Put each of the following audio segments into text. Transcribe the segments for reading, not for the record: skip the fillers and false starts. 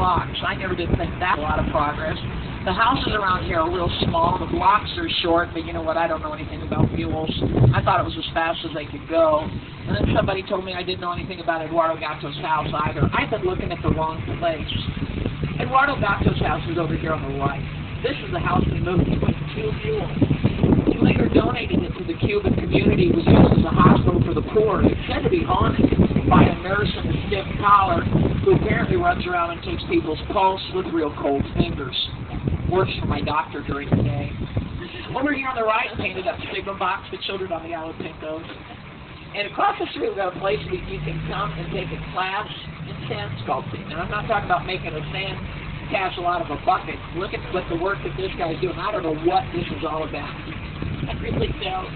blocks. I never did think that a lot of progress. The houses around here are real small. The blocks are short, but you know what? I don't know anything about mules. I thought it was as fast as they could go. And then somebody told me I didn't know anything about Eduardo Gatto's house either. I've been looking at the wrong place. Eduardo Gatto's house is over here on the right. This is the house they moved to with 2 mules. He later donated it to the Cuban community. It was used as a hospital for the poor. It's said to be haunted by a nurse in a stiff collar who apparently runs around and takes people's pulse with real cold fingers. Works for my doctor during the day. Over here on the right, painted up stigma box for children on the Isle of Pintos. And across the street, we've got a place where you can come and take a class in sand sculpting. And I'm not talking about making a sand castle out of a bucket. Look at what the work that this guy's doing. I don't know what this is all about. I really don't.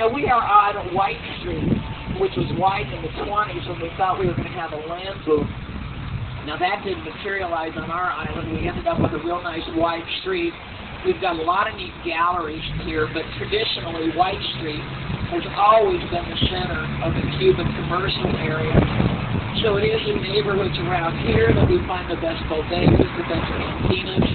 Now, we are on White Street, which was wide in the 20s when we thought we were going to have a land boom. Now, that didn't materialize on our island. We ended up with a real nice wide street. We've got a lot of neat galleries here, but traditionally, White Street has always been the center of the Cuban commercial area. So it is in neighborhoods around here that we find the best bodegas, the best cantinas,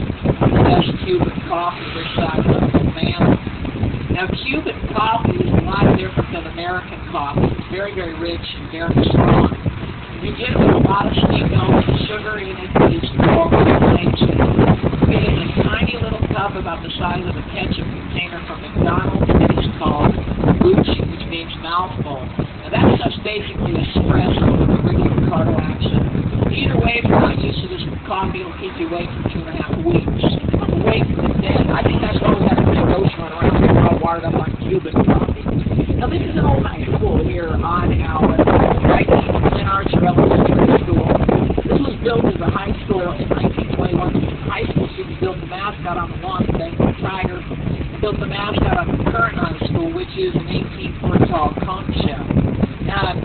the best Cuban coffee this side of the man. Now, Cuban coffee is a lot different than American coffee. It's very, very rich and very strong. You get a lot of sweet milk and sugar in it. It's normally flakes. It is a tiny little cup about the size of a ketchup container from McDonald's, and it's called Gucci, which means mouthful. Now that stuff's basically espresso with a regular cardo action. Either way, if you're not used to this coffee, it'll keep you awake for 2.5 weeks. Awake from the dead. I think that's why we got a big ghost run around here all wired up on Cuban coffee. Now this is an old high school here on our right in Archibald Elementary School. This was built as a high school in 1921. High school students built the mascot on the lawn, thanks to Tiger, and built the mascot on the current high school, which is an 18-foot tall conch shell. Now,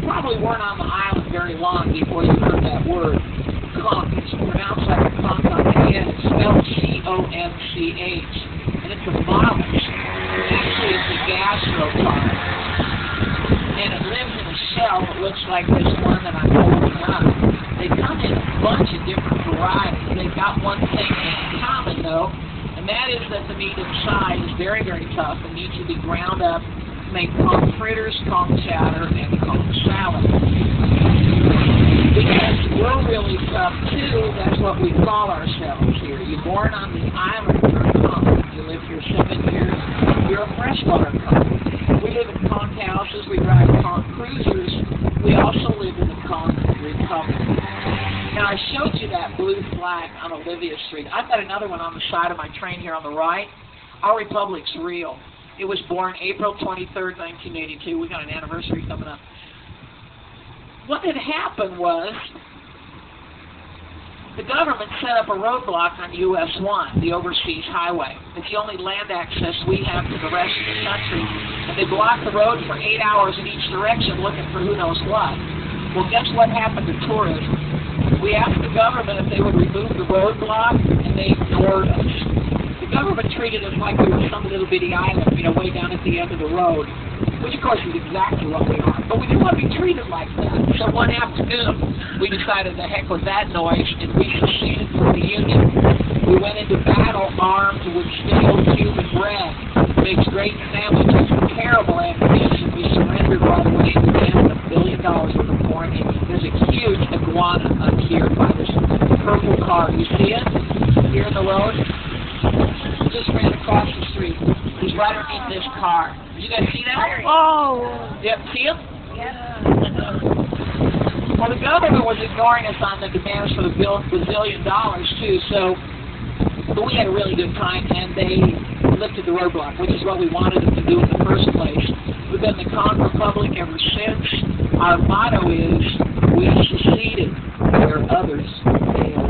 probably weren't on the island very long before you heard that word. Conch. It's pronounced like a conch on the head. It's spelled C-O-N-C-H. And it's a mollusk. Actually, it's a gastropod. And it lives in a shell that looks like this one that I'm holding up. They come in a bunch of different varieties. They've got one thing in common, though, and that is that the meat inside is very, very tough and needs to be ground up to make conch fritters, conch chowder, and conch salad. Because we're really tough, too, that's what we call ourselves here. You're born on the island, you're a conch. You live here 7 years, you're a freshwater conch. We live in conch houses, we drive conch cruisers, we also live in the conch republic. Now, I showed you that blue flag on Olivia Street. I've got another one on the side of my train here on the right. Our republic's real. It was born April 23rd, 1982. We got an anniversary coming up. What had happened was the government set up a roadblock on US 1, the overseas highway. It's the only land access we have to the rest of the country. And they blocked the road for 8 hours in each direction looking for who knows what. Well, guess what happened to tourism? We asked the government if they would remove the roadblock, and they ignored us. The government treated us like we were some little bitty island, way down at the end of the road, which of course is exactly what we are. But we didn't want to be treated like that. So one afternoon, we decided the heck with that noise, and we seceded from the Union. We went into battle armed with stale Cuban bread, makes great sandwiches, terrible ammunition. We surrendered right away and demanded $1 billion worth of foreign aid. There's a huge iguana up here by this purple car. You see it? Here in the road? Just ran across the street. He's right underneath this car. Did you guys see that? Oh! Yep, see him? Yeah. Well, the government was ignoring us on the demands for the $1 billion, too, but we had a really good time, and they lifted the roadblock, which is what we wanted them to do in the first place. We've been the Conch Republic ever since. Our motto is, we seceded where others failed.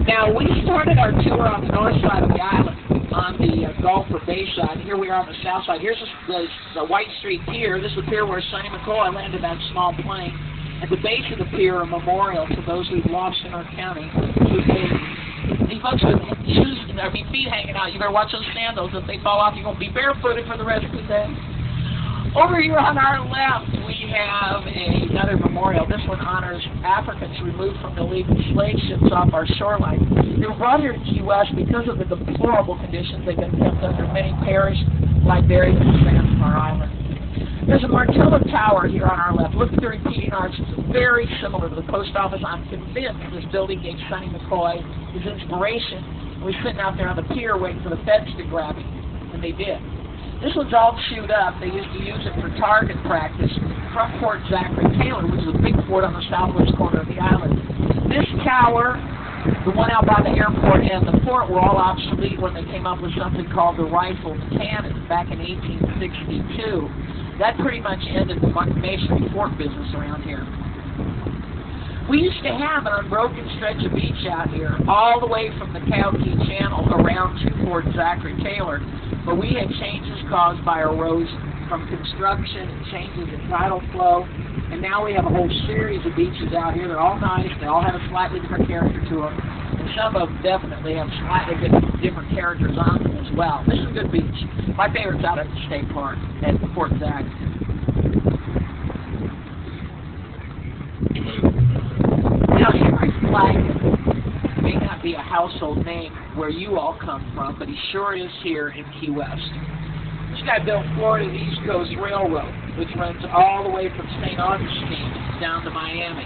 Now, we started our tour on the north side of the island, on the Gulf or Bay side. Here we are on the south side. Here's the White Street Pier. This is the pier where Sonny McCoy landed that small plane. At the base of the pier, a memorial to those we've lost in our county. These folks with feet hanging out. You better watch those sandals. If they fall off, you're going to be barefooted for the rest of the day. Over here on our left, we have another memorial. This one honors Africans removed from the illegal slave ships off our shoreline. They were brought here to Key West because of the deplorable conditions they've been kept under. Many perished like buried in the sands of our island. There's a Martello Tower here on our left. Look at the repeating arches. It's very similar to the post office. I'm convinced this building gave Sonny McCoy his inspiration. We're sitting out there on the pier waiting for the feds to grab him, and they did. This one's all chewed up. They used to use it for target practice from Fort Zachary Taylor, which is a big fort on the southwest corner of the island. This tower, the one out by the airport, and the fort were all obsolete when they came up with something called the rifled cannon back in 1862. That pretty much ended the masonry fort business around here. We used to have an unbroken stretch of beach out here, all the way from the Cow-Key Channel around to Fort Zachary Taylor, but we had changes caused by erosion from construction and changes in tidal flow, and now we have a whole series of beaches out here. They're all nice. They all have a slightly different character to them, and some of them definitely have slightly different characters on them as well. This is a good beach. My favorite's out at the State Park at Fort Zachary. Now, Henry Flagg may not be a household name where you all come from, but he sure is here in Key West. This guy built Florida's East Coast Railroad, which runs all the way from St. Augustine down to Miami.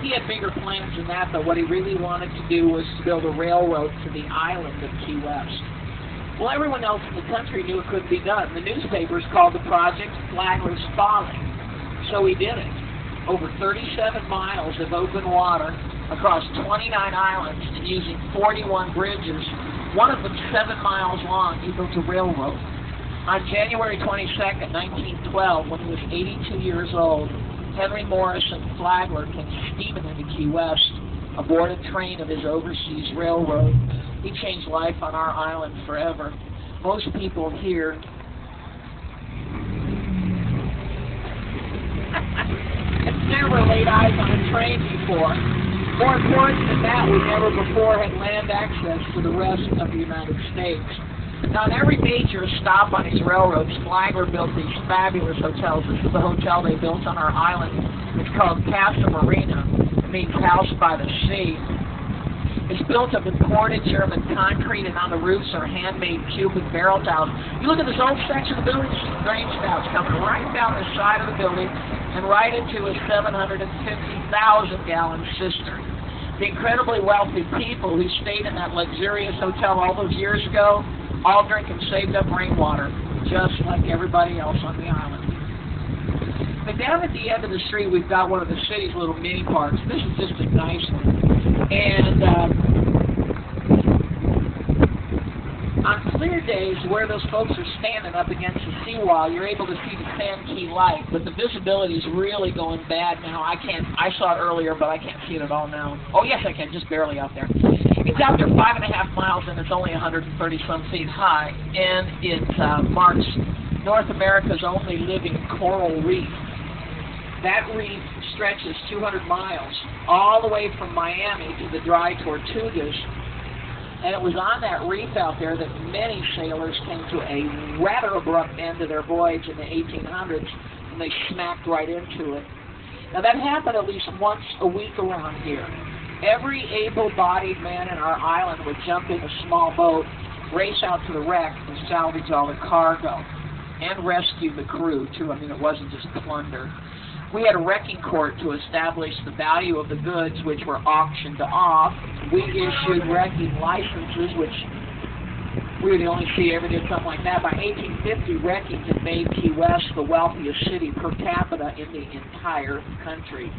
He had bigger plans than that, but what he really wanted to do was to build a railroad to the island of Key West. Well, everyone else in the country knew it couldn't be done. The newspapers called the project Flagler's Folly, so he did it. Over 37 miles of open water across 29 islands and using 41 bridges, one of them 7 miles long. He built a railroad. On January 22nd, 1912, when he was 82 years old, Henry Morrison Flagler came steaming into Key West aboard a train of his overseas railroad. He changed life on our island forever. Most people here have never laid eyes on a train before. More important than that, we never before had land access to the rest of the United States. Now, on every major stop on these railroads, Flagler built these fabulous hotels. This is the hotel they built on our island. It's called Casa Marina. It means house by the sea. It's built of imported German concrete, and on the roofs are handmade cubic barrel tiles. You look at this old section of the building, some drain spouts coming right down the side of the building and right into a 750,000-gallon cistern. The incredibly wealthy people who stayed in that luxurious hotel all those years ago all drink and saved up rainwater, just like everybody else on the island. But down at the end of the street, we've got one of the city's little mini parks. This is just a nice one. And on clear days, where those folks are standing up against the seawall, you're able to see the Sand Key light, but the visibility is really going bad now. I saw it earlier, but I can't see it at all now. Oh, yes, I can, just barely out there. It's out there 5.5 miles, and it's only 130-some feet high, and it marks North America's only living coral reef. That reef stretches 200 miles, all the way from Miami to the dry Tortugas, and it was on that reef out there that many sailors came to a rather abrupt end of their voyage in the 1800s, and they smacked right into it. Now, that happened at least once a week around here. Every able-bodied man in our island would jump in a small boat, race out to the wreck, and salvage all the cargo, and rescue the crew, too. I mean, it wasn't just plunder. We had a wrecking court to establish the value of the goods, which were auctioned off. We issued wrecking licenses, which we were the only city ever did something like that. By 1850, wrecking had made Key West the wealthiest city per capita in the entire country.